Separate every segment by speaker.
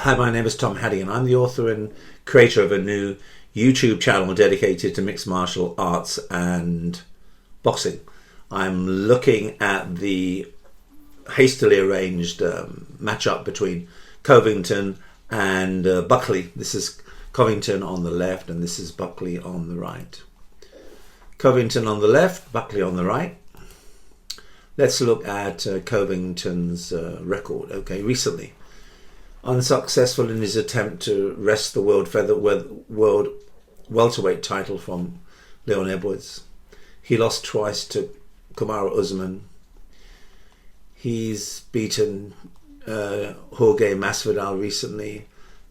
Speaker 1: Hi, my name is Tom Haddy and I'm the author and creator of a new YouTube channel dedicated to mixed martial arts and boxing. I'm looking at the hastily arranged matchup between Covington and Buckley. This is Covington on the left and this is Buckley on the right. Covington on the left, Buckley on the right. Let's look at Covington's record. Okay, recently unsuccessful in his attempt to wrest the world welterweight title from Leon Edwards. He lost twice to Kamaru Usman. He's beaten Jorge Masvidal recently.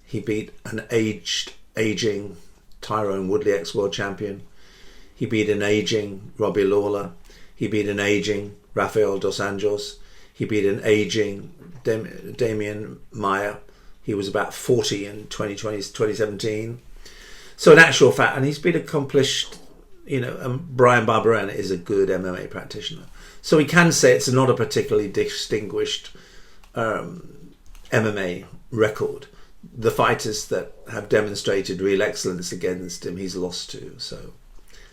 Speaker 1: He beat an aging Tyrone Woodley, ex-world champion. He beat an aging Robbie Lawler. He beat an aging Rafael dos Anjos. He beat an aging Damian Maia. He was about 40 in 2017. So in actual fact, and he's been accomplished, Brian Barberena is a good MMA practitioner. So we can say it's not a particularly distinguished MMA record. The fighters that have demonstrated real excellence against him, he's lost to. So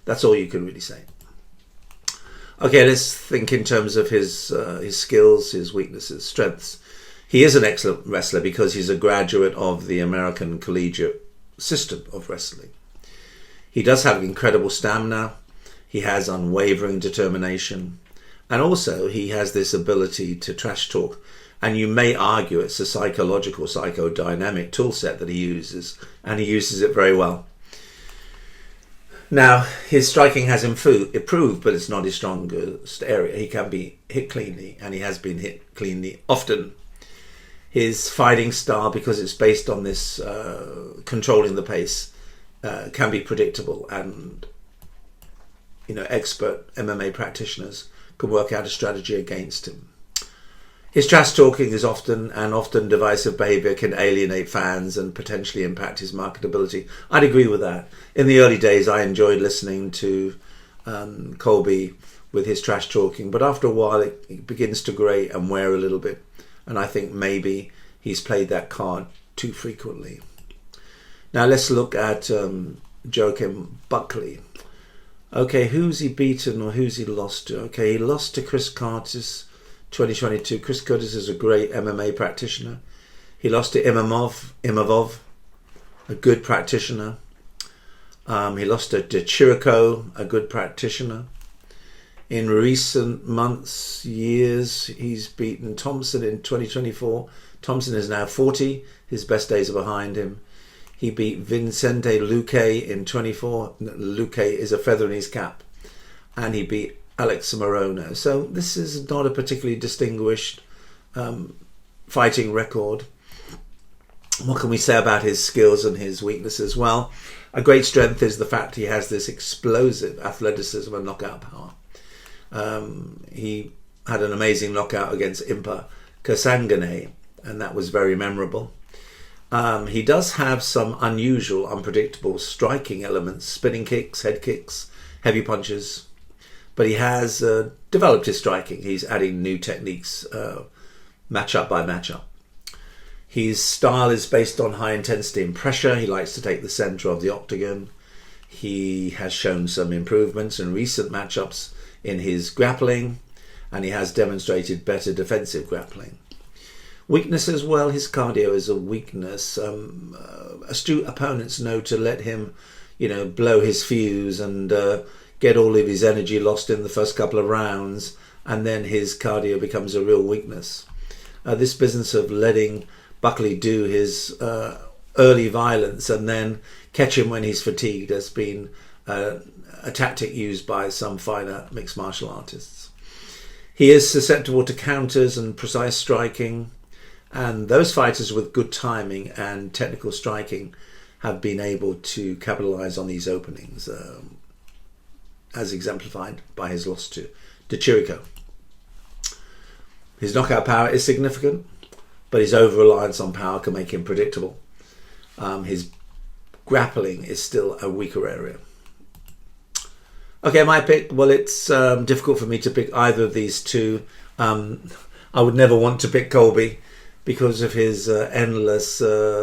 Speaker 1: that's all you can really say. Okay, let's think in terms of his skills, his weaknesses, strengths. He is an excellent wrestler because he's a graduate of the American collegiate system of wrestling. He does have incredible stamina. He has unwavering determination. And also he has this ability to trash talk. And you may argue it's a psychological, psychodynamic tool set that he uses. And he uses it very well. Now, his striking has improved, but it's not his strongest area. He can be hit cleanly, and he has been hit cleanly often. His fighting style, because it's based on this controlling the pace, can be predictable, and expert MMA practitioners can work out a strategy against him. His trash talking is often divisive behaviour can alienate fans and potentially impact his marketability. I'd agree with that. In the early days, I enjoyed listening to Colby with his trash talking, but after a while, it begins to grate and wear a little bit. And I think maybe he's played that card too frequently. Now let's look at Joaquin Buckley. Okay, who's he beaten or who's he lost to? Okay, he lost to Chris Curtis 2022. Chris Curtis is a great MMA practitioner. He lost to Imavov, a good practitioner. He lost to Chirico, a good practitioner. In recent months, years, he's beaten Thompson in 2024. Thompson is now 40. His best days are behind him. He beat Vicente Luque in 24. Luque is a feather in his cap. And he beat Alex Morono. So this is not a particularly distinguished fighting record. What can we say about his skills and his weaknesses? Well, a great strength is the fact he has this explosive athleticism and knockout power. He had an amazing knockout against Impa Kasangane, and that was very memorable. He does have some unusual, unpredictable striking elements, spinning kicks, head kicks, heavy punches, but he has developed his striking. He's adding new techniques, matchup by matchup. His style is based on high intensity and pressure. He likes to take the center of the octagon. He has shown some improvements in recent matchups in his grappling, and he has demonstrated better defensive grappling. Weaknesses, well, his cardio is a weakness. Astute opponents know to let him, blow his fuse and get all of his energy lost in the first couple of rounds, and then his cardio becomes a real weakness. This business of letting Buckley do his early violence and then catch him when he's fatigued has been a tactic used by some finer mixed martial artists. He is susceptible to counters and precise striking, and those fighters with good timing and technical striking have been able to capitalize on these openings, as exemplified by his loss to Chirico. His knockout power is significant, but his over-reliance on power can make him predictable. His grappling is still a weaker area. Okay, my pick, well, it's difficult for me to pick either of these two. I would never want to pick Colby. because of his endless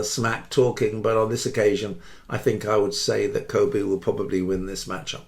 Speaker 1: smack talking. But on this occasion, I think I would say that Colby will probably win this matchup.